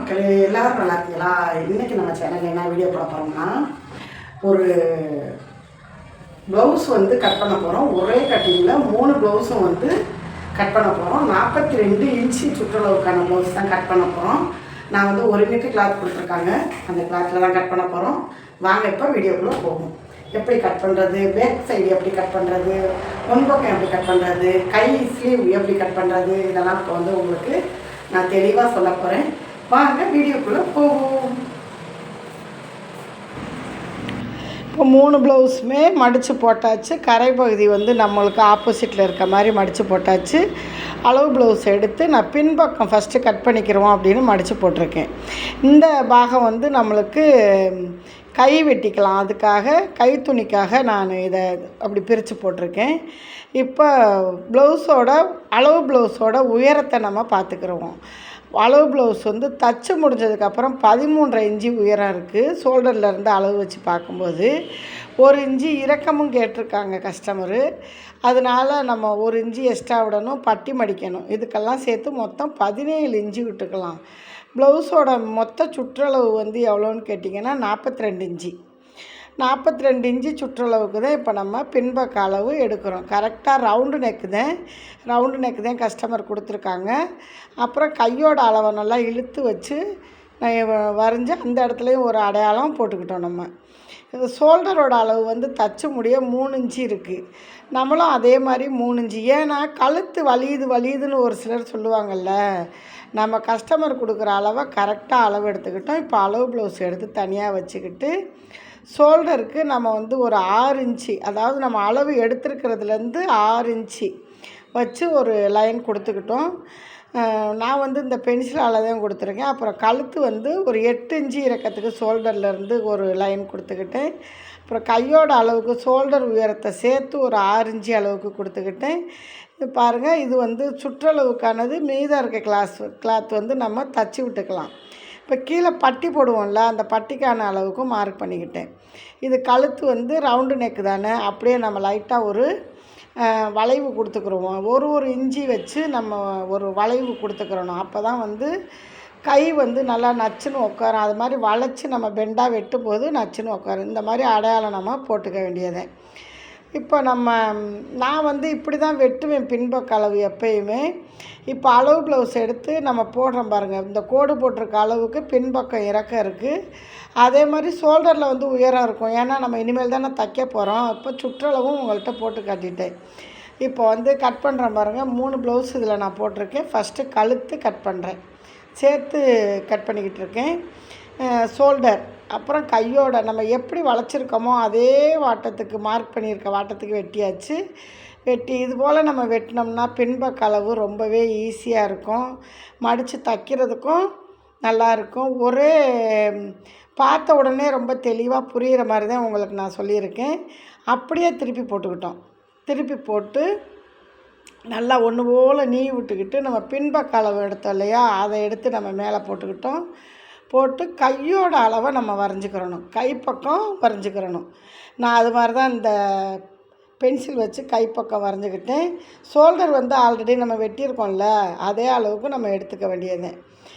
மக்களே, எல்லாரும் நல்லா இருக்கீங்களா? இன்றைக்கி நம்ம சேனலில் என்ன வீடியோ போட போகிறோம்னா, ஒரு ப்ளவுஸ் வந்து கட் பண்ண போகிறோம். ஒரே கட்டிங்கில் 3 ப்ளவுஸும் வந்து கட் பண்ண போகிறோம். 42 இன்ச்சு சுற்றளவுக்கான ப்ளவுஸ் தான் கட் பண்ண போகிறோம். நான் வந்து 1 மீட்டர் கிளாத் கொடுத்துருக்காங்க, அந்த கிளாத்தில் தான் கட் பண்ண போகிறோம். வாங்க இப்போ வீடியோக்குள்ளே போகும். எப்படி கட் பண்ணுறது, பேக் சைடு எப்படி கட் பண்ணுறது, முன்பக்கம் எப்படி கட் பண்ணுறது, கை ஸ்லீவ் எப்படி கட் பண்ணுறது, இதெல்லாம் இப்போ வந்து உங்களுக்கு நான் தெளிவாக சொல்ல போகிறேன். வாங்க வீடியோக்குள்ளே போவோம். இப்போ 3 ப்ளவுஸுமே மடித்து போட்டாச்சு. கரை பகுதி வந்து நம்மளுக்கு ஆப்போசிட்டில் இருக்க மாதிரி மடித்து போட்டாச்சு. அளவு ப்ளவுஸ் எடுத்து நான் பின்பக்கம் ஃபஸ்ட்டு கட் பண்ணிக்கிறோம் அப்படின்னு மடித்து போட்டிருக்கேன். இந்த பாகம் வந்து நம்மளுக்கு கை வெட்டிக்கலாம், அதுக்காக கை துணிக்காக நான் இதை அப்படி பிரித்து போட்டிருக்கேன். இப்போ ப்ளவுஸோட அளவு ப்ளவுஸோட உயரத்தை நம்ம பார்த்துக்கிறோம். அளவு ப்ளவுஸ் வந்து தச்சு முடிஞ்சதுக்கப்புறம் 13.5 இன்ச்சு உயரம் இருக்குது. ஷோல்டர்லேருந்து அளவு வச்சு பார்க்கும்போது 1 இன்ச்சு இறக்கமும் கேட்டிருக்காங்க கஸ்டமரு. அதனால் நம்ம 1 இன்ச்சு எக்ஸ்ட்ரா விடணும், பட்டி மடிக்கணும். இதுக்கெல்லாம் சேர்த்து மொத்தம் 17 இன்ச்சு விட்டுக்கலாம். ப்ளவுஸோட மொத்த சுற்றளவு வந்து எவ்வளோன்னு கேட்டிங்கன்னா 42 இன்ச்சு. 42 இன்ச்சு சுற்றளவுக்கு தான் இப்போ நம்ம பின்பக்க அளவு எடுக்கிறோம். கரெக்டாக ரவுண்டு நெக்கு தான் கஸ்டமர் கொடுத்துருக்காங்க. அப்புறம் கையோட அளவை நல்லா இழுத்து வச்சு வரைஞ்சி அந்த இடத்துலையும் ஒரு அடையாளம் போட்டுக்கிட்டோம். நம்ம இது ஷோல்டரோட அளவு வந்து தச்சு முடிய 3 இன்ச்சு இருக்குது. நம்மளும் அதே மாதிரி 3 இன்ச்சு. ஏன்னா கழுத்து வலியுதுன்னு ஒரு சிலர் சொல்லுவாங்கள்ல, நம்ம கஸ்டமர் கொடுக்குற அளவை கரெக்டாக அளவு எடுத்துக்கிட்டோம். இப்போ அளவு ப்ளவுஸ் எடுத்து தனியாக வச்சுக்கிட்டு ஷோல்டருக்கு நம்ம வந்து ஒரு 6 இன்ச்சு, அதாவது நம்ம அளவு எடுத்துருக்கிறதுலேருந்து 6 இன்ச்சு வச்சு ஒரு லைன் கொடுத்துக்கிட்டோம். நான் வந்து இந்த பென்சிலால் தான் கொடுத்துருக்கேன். அப்புறம் கழுத்து வந்து ஒரு 8 இன்ச்சு இறக்கத்துக்கு ஷோல்டர்லேருந்து ஒரு லைன் கொடுத்துக்கிட்டேன். அப்புறம் கையோட அளவுக்கு ஷோல்டர் உயரத்தை சேர்த்து ஒரு 6 இன்ச்சு அளவுக்கு கொடுத்துக்கிட்டேன். இது பாருங்கள், இது வந்து சுற்றளவுக்கானது. மீதம் இருக்க கிளாத் வந்து நம்ம தச்சு விட்டுக்கலாம். இப்போ கீழே பட்டி போடுவோம்ல, அந்த பட்டிக்கான அளவுக்கும் மார்க் பண்ணிக்கிட்டேன். இது கழுத்து வந்து ரவுண்டு நெக்கு தானே, அப்படியே நம்ம லைட்டாக ஒரு வளைவு கொடுத்துக்குருவோம். ஒரு இன்ச்சி வச்சு நம்ம ஒரு வளைவு கொடுத்துக்கிறணும். அப்போ தான் வந்து கை வந்து நல்லா நச்சுன்னு உட்காரும். அது மாதிரி வளைச்சி நம்ம பெண்டாக வெட்டும் போது நச்சுன்னு உட்காரும். இந்த மாதிரி அடையாளம் நம்ம போட்டுக்க வேண்டியது. இப்போ நான் வந்து இப்படி தான் வெட்டுவேன் பின்பக்க அளவு எப்பயுமே. இப்போ அளவு ப்ளவுஸ் எடுத்து நம்ம போடுறோம் பாருங்கள், இந்த கோடு போட்டிருக்க அளவுக்கு பின்பக்கம் இறக்கம் இருக்குது. அதே மாதிரி ஷோல்டரில் வந்து உயரம் இருக்கும். ஏன்னா நம்ம இனிமேல் தானே தைக்க போகிறோம். இப்போ சுற்றளவும் உங்கள்கிட்ட போட்டு காட்டிட்டேன். இப்போ வந்து கட் பண்ணுறேன் பாருங்கள். 3 ப்ளவுஸ் இதில் நான் போட்டிருக்கேன். ஃபஸ்ட்டு கழுத்து கட் பண்ணுறேன், சேர்த்து கட் பண்ணிக்கிட்டு இருக்கேன். ஷோல்டர், அப்புறம் கையோட நம்ம எப்படி வளைச்சிருக்கோமோ அதே வாட்டத்துக்கு மார்க் பண்ணியிருக்க வாட்டத்துக்கு வெட்டியாச்சு. இது போல் நம்ம வெட்டினோம்னா பின்பக்க அளவு ரொம்பவே ஈஸியாக இருக்கும். மடித்து தைக்கிறதுக்கும் நல்லாயிருக்கும். ஒரே பார்த்த உடனே ரொம்ப தெளிவாக புரிகிற மாதிரி தான் உங்களுக்கு நான் சொல்லியிருக்கேன். அப்படியே திருப்பி போட்டுக்கிட்டோம். திருப்பி போட்டு நல்லா ஒன்று போல் நீவி விட்டுக்கிட்டு நம்ம பின்பக்க அளவு எடுத்தோம் இல்லையா, அதை எடுத்து நம்ம மேலே போட்டுக்கிட்டோம். போட்டு கையோட அளவை நம்ம வரைஞ்சிக்கிறணும், கைப்பக்கம் வரைஞ்சிக்கிறணும். நான் அது மாதிரி தான் இந்த பென்சில் வச்சு கைப்பக்கம் வரைஞ்சிக்கிட்டேன். ஷோல்டர் வந்து ஆல்ரெடி நம்ம வெட்டியிருக்கோம்ல, அதே அளவுக்கு நம்ம எடுத்துக்க வேண்டியது.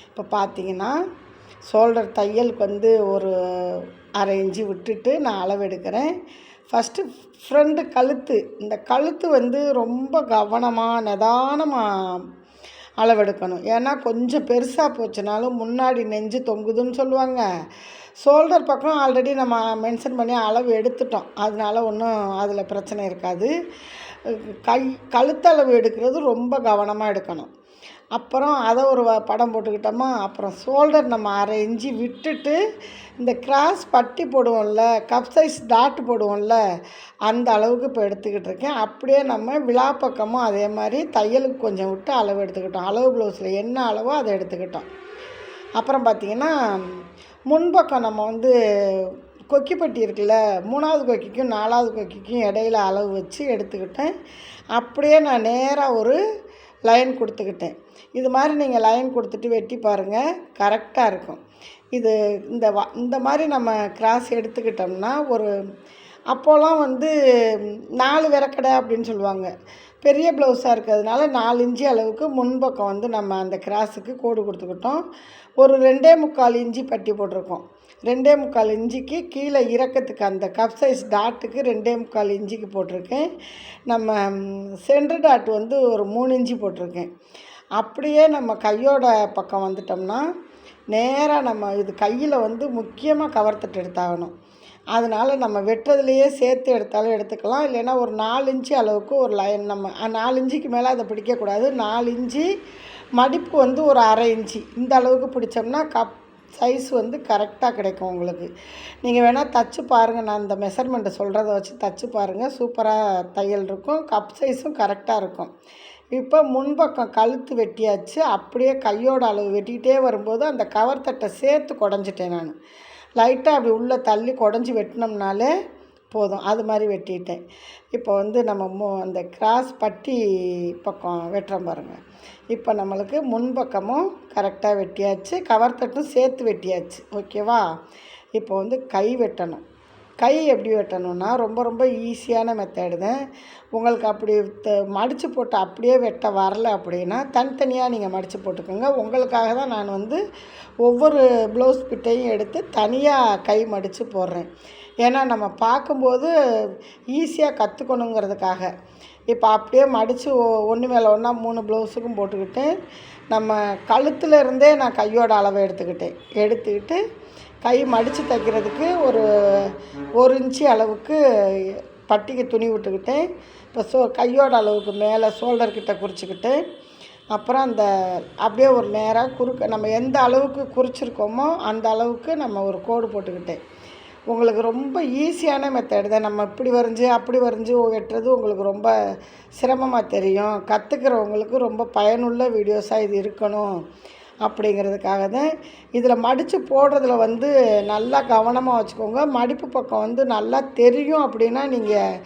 இப்போ பார்த்திங்கன்னா ஷோல்டர் தையலுக்கு வந்து ஒரு 1/2 இன்ச்சு விட்டுட்டு நான் அளவு எடுக்கிறேன். ஃபஸ்ட்டு ஃப்ரண்ட் கழுத்து, இந்த கழுத்து வந்து ரொம்ப கவனமாக நிதானமாக அளவெடுக்கணும். ஏன்னா கொஞ்சம் பெருசாக போச்சுனாலும் முன்னாடி நெஞ்சு தொங்குதுன்னு சொல்லுவாங்க. ஷோல்டர் பக்கம் ஆல்ரெடி நம்ம மென்ஷன் பண்ணி அளவு எடுத்துட்டோம், அதனால ஒன்றும் அதில் பிரச்சனை இருக்காது. கழுத்தளவு எடுக்கிறது ரொம்ப கவனமாக எடுக்கணும். அப்புறம் அதை ஒரு படம் போட்டுக்கிட்டோமா, அப்புறம் ஷோல்டர் நம்ம 1/2 இன்ச்சு விட்டுட்டு இந்த கிராஸ் பட்டி போடுவோம்ல, கப் சைஸ் டாட் போடுவோம்ல, அந்த அளவுக்கு இப்போ எடுத்துக்கிட்டு இருக்கேன். அப்படியே நம்ம விழாப்பக்கமும் அதே மாதிரி தையலுக்கு கொஞ்சம் விட்டு அளவு எடுத்துக்கிட்டோம். அளவு ப்ளவுஸில் என்ன அளவோ அதை எடுத்துக்கிட்டோம். அப்புறம் பார்த்திங்கன்னா முன்பக்கம் நம்ம வந்து கொக்கி பட்டி இருக்குல்ல, 3வது கொக்கிக்கும் 4வது கொக்கிக்கும் இடையில அளவு வச்சு எடுத்துக்கிட்டேன். அப்படியே நான் நேராக ஒரு லைன் கொடுத்துக்கிட்டேன். இது மாதிரி நீங்கள் லைன் கொடுத்துட்டு வெட்டி பாருங்கள், கரெக்டாக இருக்கும். இது இந்த மாதிரி நம்ம கிராஸ் எடுத்துக்கிட்டோம்னா ஒரு அப்போலாம் வந்து 4 விரக்கடை அப்படின்னு சொல்லுவாங்க. பெரிய ப்ளவுஸாக இருக்கிறதுனால 4 இன்ச்சு அளவுக்கு முன்பக்கம் வந்து நம்ம அந்த கிராஸுக்கு கோடு கொடுத்துக்கிட்டோம். ஒரு 2.25 இன்ச்சு பட்டி போட்டிருக்கோம். 2.25 இன்ச்சுக்கு கீழே இறக்கத்துக்கு அந்த கப் சைஸ் டாட்டுக்கு 2.25 இன்ச்சுக்கு போட்டிருக்கேன். நம்ம சென்டர் டாட் வந்து ஒரு 3 இன்ச்சு போட்டிருக்கேன். அப்படியே நம்ம கையோட பக்கம் வந்துட்டோம்னா நேராக நம்ம இது கையில் வந்து முக்கியமாக கவர் தட்டு எடுத்தாகணும். அதனால் நம்ம வெட்டுறதுலையே சேர்த்து எடுத்தாலும் எடுத்துக்கலாம். இல்லைன்னா ஒரு 4 இன்ச்சு அளவுக்கு ஒரு லைன் நம்ம 4 இன்ச்சுக்கு மேலே அதை பிடிக்கக்கூடாது. 4 இன்ச்சு மடிப்பு வந்து ஒரு 1/2 இன்ச்சு இந்த அளவுக்கு பிடிச்சோம்னா கப் சைஸ் வந்து கரெக்டாக கிடைக்கும் உங்களுக்கு. நீங்கள் வேணால் தச்சு பாருங்கள். நான் இந்த மெஷர்மெண்ட்டை சொல்கிறத வச்சு தச்சு பாருங்கள். சூப்பராக தையல் இருக்கும். கப் சைஸும் கரெக்டாக இருக்கும். இப்போ முன்பக்கம் கழுத்து வெட்டியாச்சு. அப்படியே கையோட அளவு வெட்டிக்கிட்டே வரும்போது அந்த கவர் தட்டை சேர்த்து குடஞ்சிட்டேன் நான். லைட்டாக அப்படி உள்ளே தள்ளி குடஞ்சி வெட்டினோம்னாலே போதும். அது மாதிரி வெட்டிட்டேன். இப்போ வந்து நம்ம அந்த கிராஸ் பட்டி பக்கம் வெட்டுறோம் பாருங்கள். இப்போ நம்மளுக்கு முன்பக்கமும் கரெக்டாக வெட்டியாச்சு, கவர் தட்டும் சேர்த்து வெட்டியாச்சு. ஓகேவா? இப்போ வந்து கை வெட்டணும். கை எப்படி வெட்டணும்னா ரொம்ப ரொம்ப ஈஸியான மெத்தேடு தான். உங்களுக்கு அப்படி மடித்து போட்டு அப்படியே வெட்ட வரல அப்படின்னா தனித்தனியாக நீங்கள் மடித்து போட்டுக்கோங்க. உங்களுக்காக தான் நான் வந்து ஒவ்வொரு ப்ளவுஸ் பிட்டையும் எடுத்து தனியாக கை மடித்து போடுறேன். ஏன்னா நம்ம பார்க்கும்போது ஈஸியாக கற்றுக்கணுங்கிறதுக்காக. இப்போ அப்படியே மடித்து ஒன்று மேலே ஒன்றா 3 ப்ளவுஸுக்கும் போட்டுக்கிட்டு நம்ம கழுத்தில் இருந்தே நான் கையோட அளவை எடுத்துக்கிட்டு கை மடித்து தைக்கிறதுக்கு ஒரு 1 இன்ச்சு அளவுக்கு பட்டிக்கு துணி விட்டுக்கிட்டேன். இப்போ கையோட அளவுக்கு மேலே ஷோல்டர்கிட்ட குறிச்சிக்கிட்டு அப்புறம் அந்த அப்படியே ஒரு நேராக குறுக்க நம்ம எந்த அளவுக்கு குறிச்சிருக்கோமோ அந்த அளவுக்கு நம்ம ஒரு கோடு போட்டுக்கிட்டேன். உங்களுக்கு ரொம்ப ஈஸியான மெத்தேடு தான். நம்ம இப்படி வரைஞ்சி அப்படி வரைஞ்சி வெட்டுறது உங்களுக்கு ரொம்ப சிரமமாக தெரியும். கற்றுக்கிறவங்களுக்கு ரொம்ப பயனுள்ள வீடியோஸாக இது இருக்கணும் அப்படிங்கிறதுக்காக தான். இதில் மடித்து போடுறதுல வந்து நல்லா கவனமாக வச்சுக்கோங்க. மடிப்பு பக்கம் வந்து நல்லா தெரியும் அப்படின்னா நீங்கள்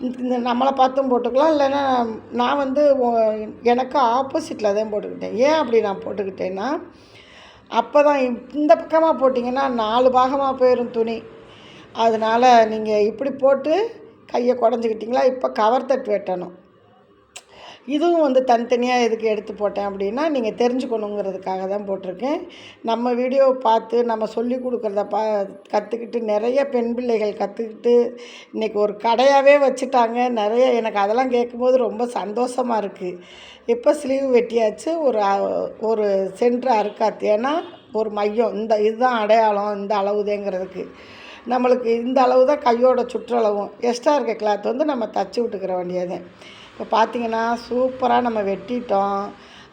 இந்த நம்மளை பார்த்தும் போட்டுக்கலாம். இல்லைன்னா நான் வந்து எனக்கு ஆப்போசிட்டில் தான் போட்டுக்கிட்டேன். ஏன் அப்படி நான் போட்டுக்கிட்டேன்னா அப்போ தான் இந்த பக்கமாக போட்டிங்கன்னா 4 பாகமாக போயிடும் துணி. அதனால் நீங்கள் இப்படி போட்டு கையை குடஞ்சிக்கிட்டிங்களா. இப்போ கவர் தட்டு வெட்டணும். இதுவும் வந்து தனித்தனியாக எதுக்கு எடுத்து போட்டேன் அப்படின்னா நீங்கள் தெரிஞ்சுக்கணுங்கிறதுக்காக தான் போட்டிருக்கேன். நம்ம வீடியோவை பார்த்து நம்ம சொல்லி கொடுக்குறத கற்றுக்கிட்டு நிறைய பெண் பிள்ளைகள் கற்றுக்கிட்டு இன்றைக்கி ஒரு கடையாகவே வச்சுட்டாங்க. நிறைய எனக்கு அதெல்லாம் கேட்கும்போது ரொம்ப சந்தோஷமாக இருக்குது. இப்போ ஸ்லீவ் வெட்டியாச்சு. ஒரு சென்டர் அறுக்காத்து. ஏன்னா ஒரு மையம் இதுதான் அடையாளம் இந்த அளவுதேங்கிறதுக்கு. நம்மளுக்கு இந்த அளவு தான் கையோட சுற்றளவும். எக்ஸ்ட்ரா இருக்க கிளாத் வந்து நம்ம தச்சு விட்டுக்கிற வேண்டியது. இப்போ பார்த்திங்கன்னா சூப்பராக நம்ம வெட்டிட்டோம்.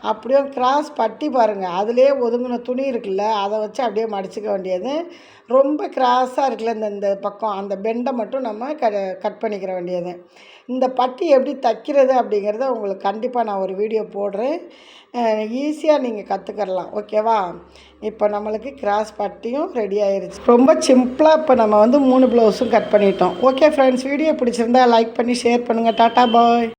அப்படியே கிராஸ் பட்டி பாருங்கள். அதிலே ஒதுங்கின துணி இருக்குல்ல, அதை வச்சு அப்படியே மடிச்சிக்க வேண்டியது. ரொம்ப கிராஸாக இருக்குல்ல இந்த பக்கம், அந்த பெண்டை மட்டும் நம்ம கட் பண்ணிக்கிற வேண்டியது. இந்த பட்டி எப்படி தைக்கிறது அப்படிங்கிறத உங்களுக்கு கண்டிப்பாக நான் ஒரு வீடியோ போடுறேன். ஈஸியாக நீங்கள் கற்றுக்கலாம். ஓகேவா? இப்போ நம்மளுக்கு கிராஸ் பட்டியும் ரெடி ஆயிடுச்சு. ரொம்ப சிம்பிளாக இப்போ நம்ம வந்து 3 ப்ளவுஸும் கட் பண்ணிட்டோம். ஓகே ஃப்ரெண்ட்ஸ், வீடியோ பிடிச்சிருந்தா லைக் பண்ணி ஷேர் பண்ணுங்கள். டாட்டா பாய்.